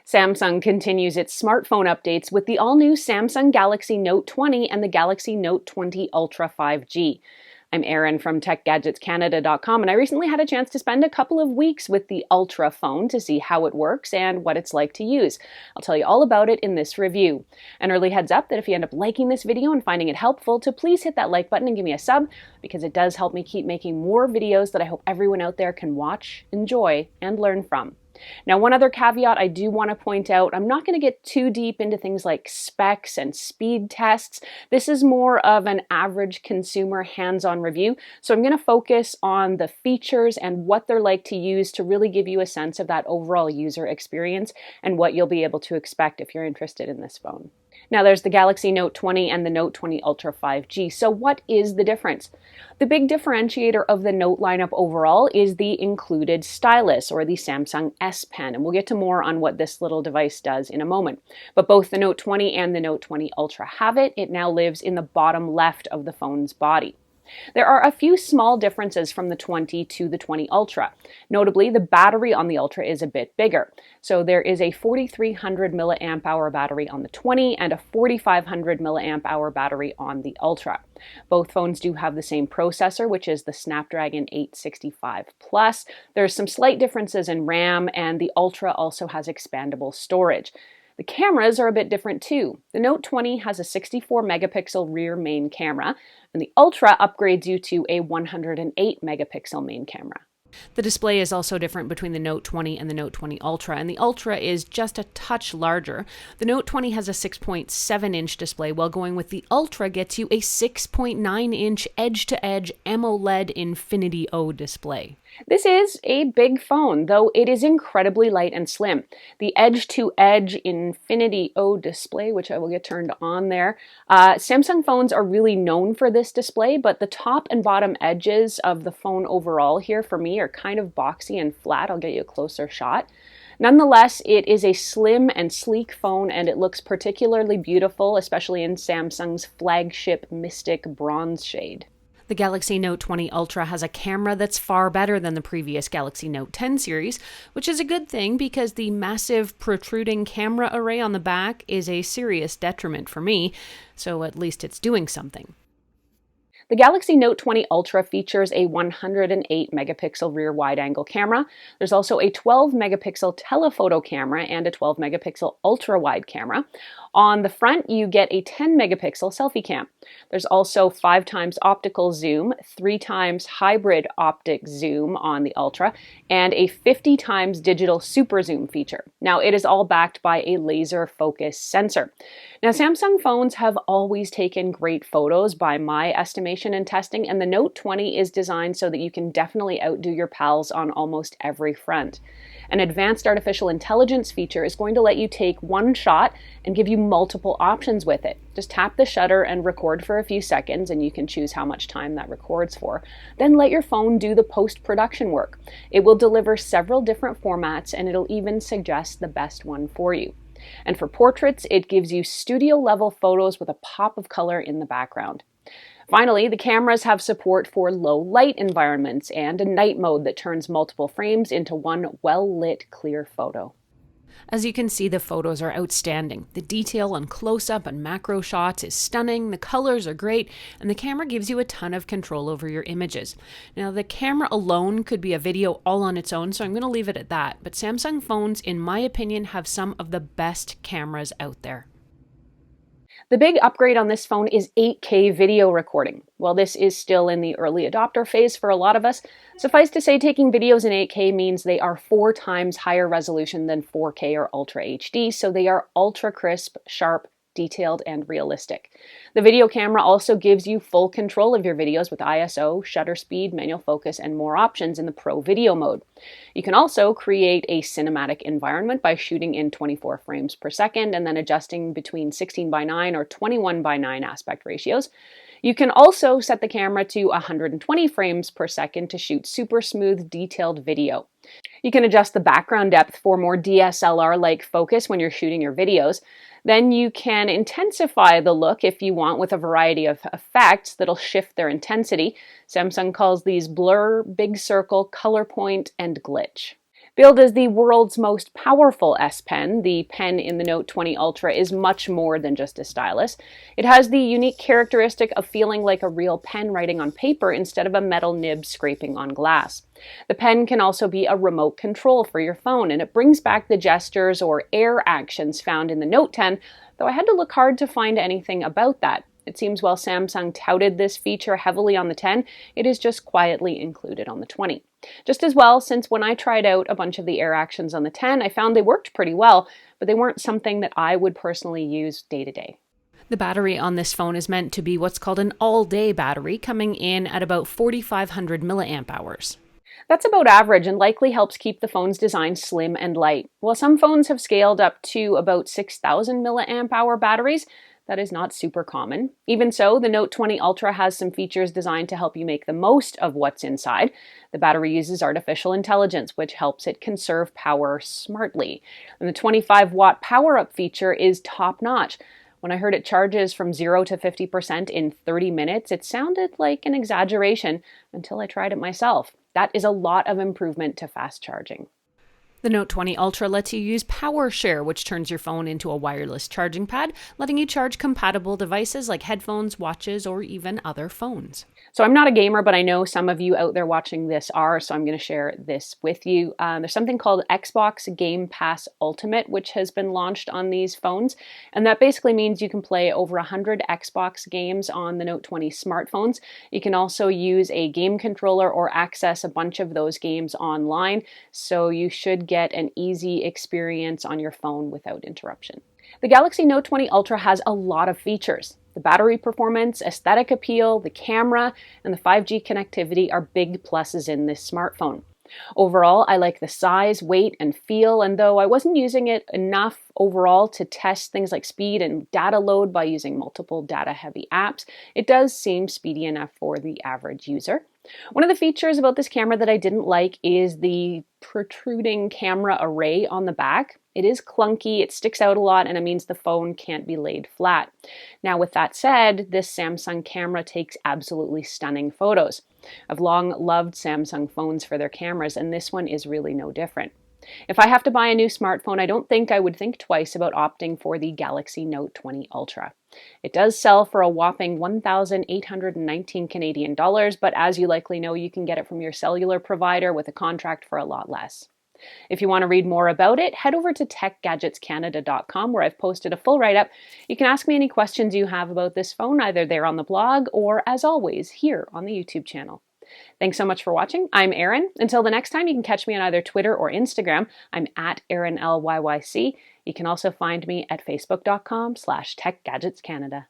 Samsung continues its smartphone updates with the all-new Samsung Galaxy Note 20 and the Galaxy Note 20 Ultra 5G. I'm Erin from TechGadgetsCanada.com, and I recently had a chance to spend a couple of weeks with the Ultra phone to see how it works and what it's like to use. I'll tell you all about it in this review. An early heads up that if you end up liking this video and finding it helpful, to please hit that like button and give me a sub, because it does help me keep making more videos that I hope everyone out there can watch, enjoy, and learn from. Now, one other caveat I do want to point out, I'm not going to get too deep into things like specs and speed tests. This is more of an average consumer hands-on review, so I'm going to focus on the features and what they're like to use to really give you a sense of that overall user experience and what you'll be able to expect if you're interested in this phone. Now, there's the Galaxy Note 20 and the Note 20 Ultra 5G. So what is the difference? The big differentiator of the Note lineup overall is the included stylus, or the Samsung S Pen, and we'll get to more on what this little device does in a moment. But both the Note 20 and the Note 20 Ultra have it. It now lives in the bottom left of the phone's body. There are a few small differences from the 20 to the 20 Ultra. Notably, the battery on the Ultra is a bit bigger. So there is a 4300 milliamp hour battery on the 20 and a 4500 milliamp hour battery on the Ultra. Both phones do have the same processor, which is the Snapdragon 865 Plus. There's some slight differences in RAM, and the Ultra also has expandable storage. The cameras are a bit different too. The Note 20 has a 64 megapixel rear main camera, and the Ultra upgrades you to a 108 megapixel main camera. The display is also different between the Note 20 and the Note 20 Ultra, and the Ultra is just a touch larger. The Note 20 has a 6.7-inch display, while going with the Ultra gets you a 6.9-inch edge-to-edge AMOLED Infinity O display. This is a big phone, though it is incredibly light and slim. The edge-to-edge Infinity O display, which I will get turned on there, Samsung phones are really known for this display, but the top and bottom edges of the phone overall here for me are kind of boxy and flat. I'll get you a closer shot. Nonetheless, it is a slim and sleek phone, and it looks particularly beautiful, especially in Samsung's flagship Mystic Bronze shade. The Galaxy Note 20 Ultra has a camera that's far better than the previous Galaxy Note 10 series, which is a good thing because the massive protruding camera array on the back is a serious detriment for me, so at least it's doing something. The Galaxy Note 20 Ultra features a 108 megapixel rear wide-angle camera. There's also a 12 megapixel telephoto camera and a 12 megapixel ultra-wide camera. On the front, you get a 10 megapixel selfie cam. There's also 5 times optical zoom, 3 times hybrid optic zoom on the Ultra, and a 50 times digital super zoom feature. Now, it is all backed by a laser focus sensor. Now, Samsung phones have always taken great photos by my estimation and testing, and the Note 20 is designed so that you can definitely outdo your pals on almost every front. An advanced artificial intelligence feature is going to let you take one shot and give you multiple options with it. Just tap the shutter and record for a few seconds, and you can choose how much time that records for. Then let your phone do the post-production work. It will deliver several different formats, and it'll even suggest the best one for you. And for portraits, it gives you studio-level photos with a pop of color in the background. Finally, the cameras have support for low light environments and a night mode that turns multiple frames into one well-lit, clear photo. As you can see, the photos are outstanding. The detail on close-up and macro shots is stunning, the colors are great, and the camera gives you a ton of control over your images. Now, the camera alone could be a video all on its own, so I'm going to leave it at that, but Samsung phones, in my opinion, have some of the best cameras out there. The big upgrade on this phone is 8K video recording. While this is still in the early adopter phase for a lot of us, suffice to say taking videos in 8K means they are 4 times higher resolution than 4K or Ultra HD, so they are ultra crisp, sharp, detailed, and realistic. The video camera also gives you full control of your videos with ISO, shutter speed, manual focus, and more options in the Pro Video mode. You can also create a cinematic environment by shooting in 24 frames per second and then adjusting between 16:9 or 21:9 aspect ratios. You can also set the camera to 120 frames per second to shoot super smooth, detailed video. You can adjust the background depth for more DSLR-like focus when you're shooting your videos. Then you can intensify the look if you want with a variety of effects that'll shift their intensity. Samsung calls these blur, big circle, color point, and glitch. Billed as the world's most powerful S Pen, the pen in the Note 20 Ultra is much more than just a stylus. It has the unique characteristic of feeling like a real pen writing on paper instead of a metal nib scraping on glass. The pen can also be a remote control for your phone, and it brings back the gestures or air actions found in the Note 10, though I had to look hard to find anything about that. It seems while Samsung touted this feature heavily on the 10, it is just quietly included on the 20. Just as well, since when I tried out a bunch of the air actions on the 10, I found they worked pretty well, but they weren't something that I would personally use day to day. The battery on this phone is meant to be what's called an all-day battery, coming in at about 4,500 milliamp hours. That's about average and likely helps keep the phone's design slim and light. While some phones have scaled up to about 6,000 milliamp hour batteries, that is not super common. Even so, the Note 20 Ultra has some features designed to help you make the most of what's inside. The battery uses artificial intelligence, which helps it conserve power smartly. And the 25-watt power-up feature is top-notch. When I heard it charges from 0 to 50% in 30 minutes, it sounded like an exaggeration until I tried it myself. That is a lot of improvement to fast charging. The Note 20 Ultra lets you use Power Share, which turns your phone into a wireless charging pad, letting you charge compatible devices like headphones, watches, or even other phones. So I'm not a gamer, but I know some of you out there watching this are, so I'm going to share this with you. There's something called Xbox Game Pass Ultimate, which has been launched on these phones, and that basically means you can play over 100 Xbox games on the Note 20 smartphones. You can also use a game controller or access a bunch of those games online, so you should get an easy experience on your phone without interruption. The Galaxy Note 20 Ultra has a lot of features. The battery performance, aesthetic appeal, the camera, and the 5G connectivity are big pluses in this smartphone. Overall, I like the size, weight, and feel, and though I wasn't using it enough overall to test things like speed and data load by using multiple data-heavy apps, it does seem speedy enough for the average user. One of the features about this camera that I didn't like is the protruding camera array on the back. It is clunky, it sticks out a lot, and it means the phone can't be laid flat. Now, with that said, this Samsung camera takes absolutely stunning photos. I've long loved Samsung phones for their cameras, and this one is really no different. If I have to buy a new smartphone, I don't think I would think twice about opting for the Galaxy Note 20 Ultra. It does sell for a whopping 1,819 Canadian dollars, but as you likely know, you can get it from your cellular provider with a contract for a lot less. If you want to read more about it, head over to techgadgetscanada.com where I've posted a full write-up. You can ask me any questions you have about this phone, either there on the blog or, as always, here on the YouTube channel. Thanks so much for watching. I'm Erin. Until the next time, you can catch me on either Twitter or Instagram. I'm at ErinLYYC. You can also find me at facebook.com/techgadgetscanada.